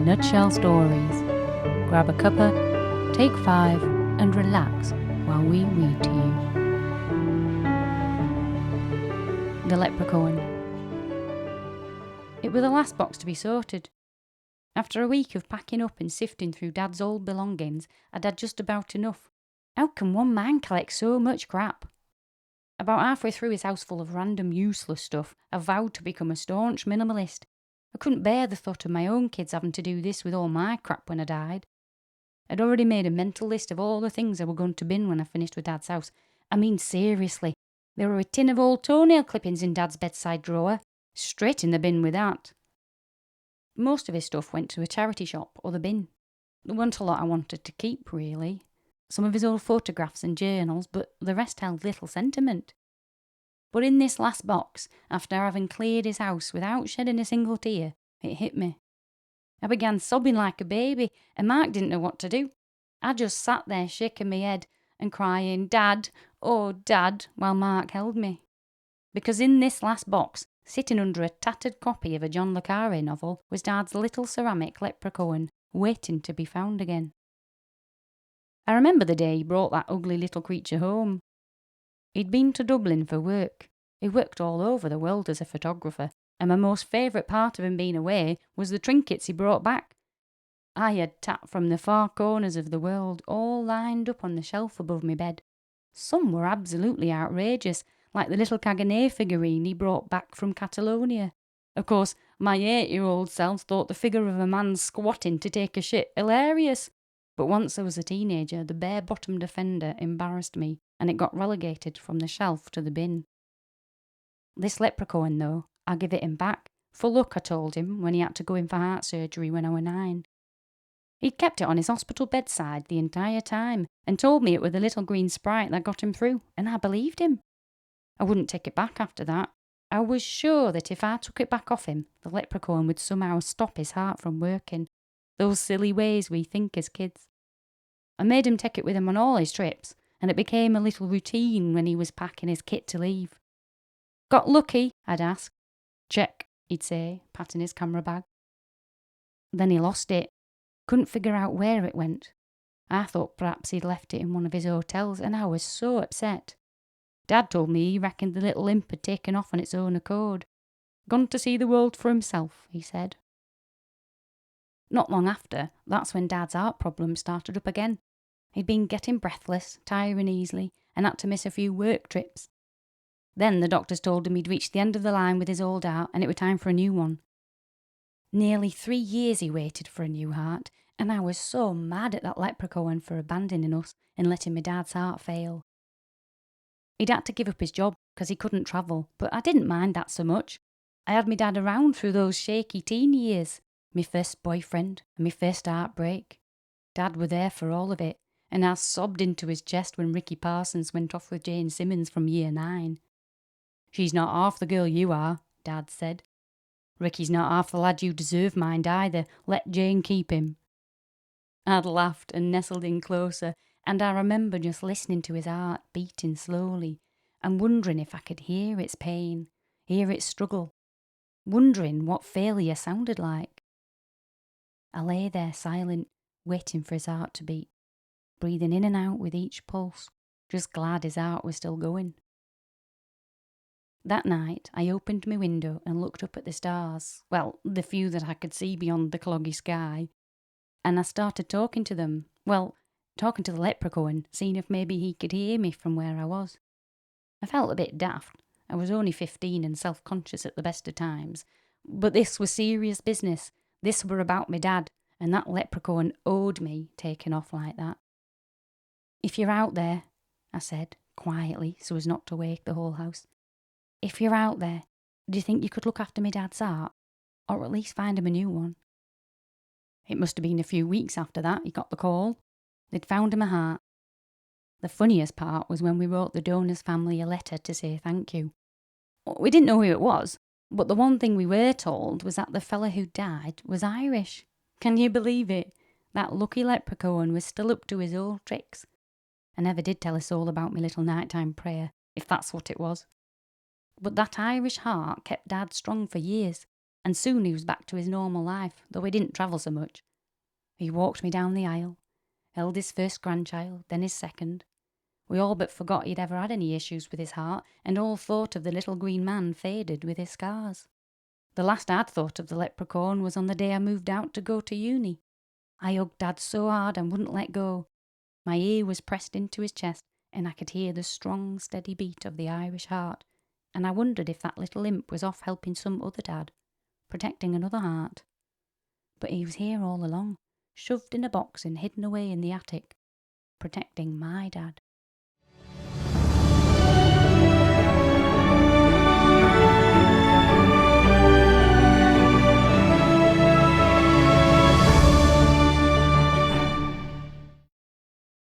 Nutshell Stories. Grab a cuppa, take 5, and relax while we read to you. The Leprechaun. It was the last box to be sorted. After a week of packing up and sifting through Dad's old belongings, I'd had just about enough. How can one man collect so much crap? About halfway through his house full of random useless stuff, I vowed to become a staunch minimalist. I couldn't bear the thought of my own kids having to do this with all my crap when I died. I'd already made a mental list of all the things I were going to bin when I finished with Dad's house. I mean, seriously, there were a tin of old toenail clippings in Dad's bedside drawer. Straight in the bin with that. Most of his stuff went to a charity shop or the bin. There weren't a lot I wanted to keep, really. Some of his old photographs and journals, but the rest held little sentiment. But in this last box, after having cleared his house without shedding a single tear, it hit me. I began sobbing like a baby, and Mark didn't know what to do. I just sat there shaking my head and crying, "Dad, oh Dad," while Mark held me. Because in this last box, sitting under a tattered copy of a John le Carré novel, was Dad's little ceramic leprechaun, waiting to be found again. I remember the day he brought that ugly little creature home. He'd been to Dublin for work. He worked all over the world as a photographer, and my most favourite part of him being away was the trinkets he brought back. I had tapped from the far corners of the world, all lined up on the shelf above my bed. Some were absolutely outrageous, like the little Caganet figurine he brought back from Catalonia. Of course, my 8-year-old self thought the figure of a man squatting to take a shit hilarious. But once I was a teenager, the bare-bottomed offender embarrassed me, and it got relegated from the shelf to the bin. This leprechaun, though, I'll give it him back. For luck, I told him, when he had to go in for heart surgery when I were 9. He'd kept it on his hospital bedside the entire time, and told me it was the little green sprite that got him through, and I believed him. I wouldn't take it back after that. I was sure that if I took it back off him, the leprechaun would somehow stop his heart from working. Those silly ways we think as kids. I made him take it with him on all his trips, and it became a little routine when he was packing his kit to leave. "Got lucky?" I'd ask. "Check," he'd say, patting his camera bag. Then he lost it. Couldn't figure out where it went. I thought perhaps he'd left it in one of his hotels, and I was so upset. Dad told me he reckoned the little imp had taken off on its own accord. "Gone to see the world for himself," he said. Not long after, that's when Dad's heart problem started up again. He'd been getting breathless, tiring easily, and had to miss a few work trips. Then the doctors told him he'd reached the end of the line with his old heart, and it was time for a new one. Nearly 3 years he waited for a new heart, and I was so mad at that leprechaun for abandoning us and letting my dad's heart fail. He'd had to give up his job because he couldn't travel, but I didn't mind that so much. I had my dad around through those shaky teen years, my first boyfriend and my first heartbreak. Dad were there for all of it, and I sobbed into his chest when Ricky Parsons went off with Jane Simmons from year 9. "She's not half the girl you are," Dad said. "Ricky's not half the lad you deserve, mind either. Let Jane keep him." I'd laughed and nestled in closer, and I remember just listening to his heart beating slowly and wondering if I could hear its pain, hear its struggle, wondering what failure sounded like. I lay there silent, waiting for his heart to beat, breathing in and out with each pulse, just glad his heart was still going. That night, I opened my window and looked up at the stars, well, the few that I could see beyond the cloggy sky, and I started talking to them, talking to the leprechaun, seeing if maybe he could hear me from where I was. I felt a bit daft. I was only 15 and self-conscious at the best of times, but this was serious business. This were about my dad, and that leprechaun owed me taking off like that. "If you're out there," I said, quietly so as not to wake the whole house. "If you're out there, do you think you could look after my dad's heart? Or at least find him a new one?" It must have been a few weeks after that he got the call. They'd found him a heart. The funniest part was when we wrote the donor's family a letter to say thank you. We didn't know who it was, but the one thing we were told was that the fella who died was Irish. Can you believe it? That lucky leprechaun was still up to his old tricks. I never did tell us all about my little nighttime prayer, if that's what it was. But that Irish heart kept Dad strong for years. and soon he was back to his normal life, though he didn't travel so much. He walked me down the aisle, held his first grandchild, then his second. We all but forgot he'd ever had any issues with his heart, and all thought of the little green man faded with his scars. The last I'd thought of the leprechaun was on the day I moved out to go to uni. I hugged Dad so hard and wouldn't let go. My ear was pressed into his chest, and I could hear the strong, steady beat of the Irish heart, and I wondered if that little imp was off helping some other dad, protecting another heart. But he was here all along, shoved in a box and hidden away in the attic, protecting my dad.